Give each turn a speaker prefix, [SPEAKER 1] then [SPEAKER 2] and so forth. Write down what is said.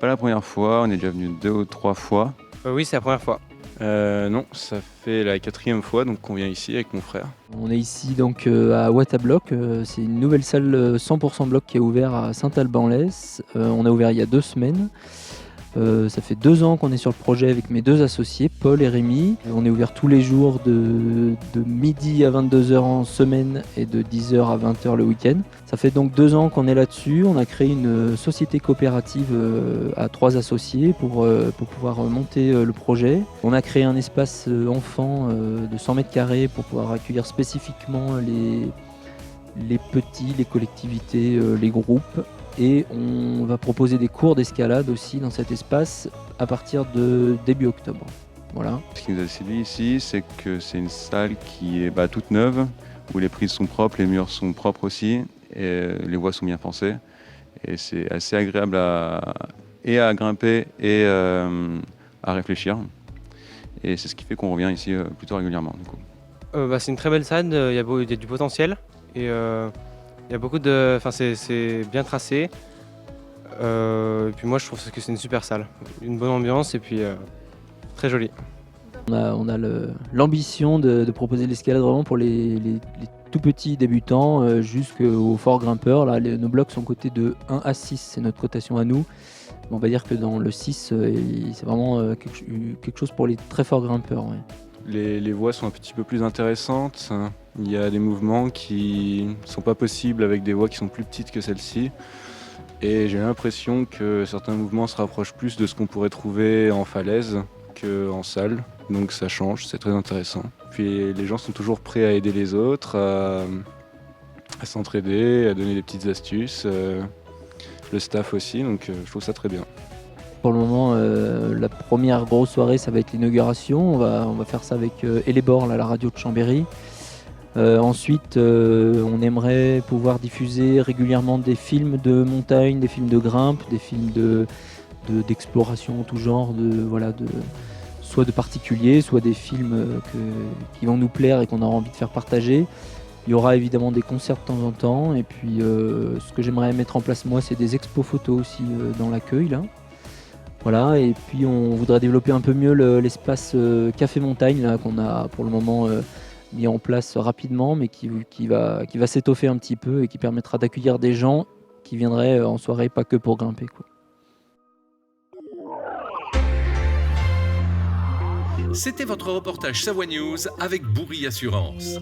[SPEAKER 1] pas la première fois, on est déjà venu 2 ou 3 fois.
[SPEAKER 2] Oui, c'est la première fois.
[SPEAKER 1] Non, ça fait la 4e fois donc qu'on vient ici avec mon frère.
[SPEAKER 3] On est ici donc à Watablock, c'est une nouvelle salle 100% bloc qui est ouverte à Saint-Alban-en-Laye. On a ouvert il y a 2 semaines. Ça fait 2 ans qu'on est sur le projet avec mes 2 associés, Paul et Rémi. On est ouvert tous les jours de midi à 22h en semaine et de 10h à 20h le week-end. Ça fait donc 2 ans qu'on est là-dessus. On a créé une société coopérative à 3 associés pour pouvoir monter le projet. On a créé un espace enfant de 100 mètres carrés pour pouvoir accueillir spécifiquement les petits, les collectivités, les groupes. Et on va proposer des cours d'escalade aussi dans cet espace à partir de début octobre. Voilà.
[SPEAKER 1] Ce qui nous a séduit ici, c'est que c'est une salle qui est toute neuve, où les prises sont propres, les murs sont propres aussi, et les voies sont bien pensées. Et c'est assez agréable à grimper et à réfléchir. Et c'est ce qui fait qu'on revient ici plutôt régulièrement. Du coup.
[SPEAKER 2] C'est une très belle salle, il y a du potentiel. Et il y a beaucoup de... Enfin, c'est bien tracé. Et puis moi, je trouve que c'est une super salle. Une bonne ambiance et puis très jolie.
[SPEAKER 3] On a l'ambition de proposer l'escalade vraiment pour les tout petits débutants jusqu'aux forts grimpeurs. Là, nos blocs sont cotés de 1 à 6, c'est notre cotation à nous. On va dire que dans le 6, c'est vraiment quelque chose pour les très forts grimpeurs. Ouais.
[SPEAKER 1] Les voies sont un petit peu plus intéressantes. Il y a des mouvements qui ne sont pas possibles avec des voies qui sont plus petites que celle-ci. Et j'ai l'impression que certains mouvements se rapprochent plus de ce qu'on pourrait trouver en falaise qu'en salle. Donc ça change, c'est très intéressant. Puis les gens sont toujours prêts à aider les autres, à s'entraider, à donner des petites astuces. Le staff aussi, donc je trouve ça très bien.
[SPEAKER 3] Pour le moment, la première grosse soirée, ça va être l'inauguration. On va faire ça avec Elébor, la radio de Chambéry. Ensuite, on aimerait pouvoir diffuser régulièrement des films de montagne, des films de grimpe, des films d'exploration en tout genre, soit de particuliers, soit des films qui vont nous plaire et qu'on aura envie de faire partager. Il y aura évidemment des concerts de temps en temps. Et puis, ce que j'aimerais mettre en place, moi, c'est des expos photos aussi dans l'accueil, là. Voilà, et puis on voudrait développer un peu mieux l'espace Café Montagne là, qu'on a pour le moment mis en place rapidement, mais qui va s'étoffer un petit peu et qui permettra d'accueillir des gens qui viendraient en soirée, pas que pour grimper, quoi.
[SPEAKER 4] C'était votre reportage Savoie News avec Bourri Assurance.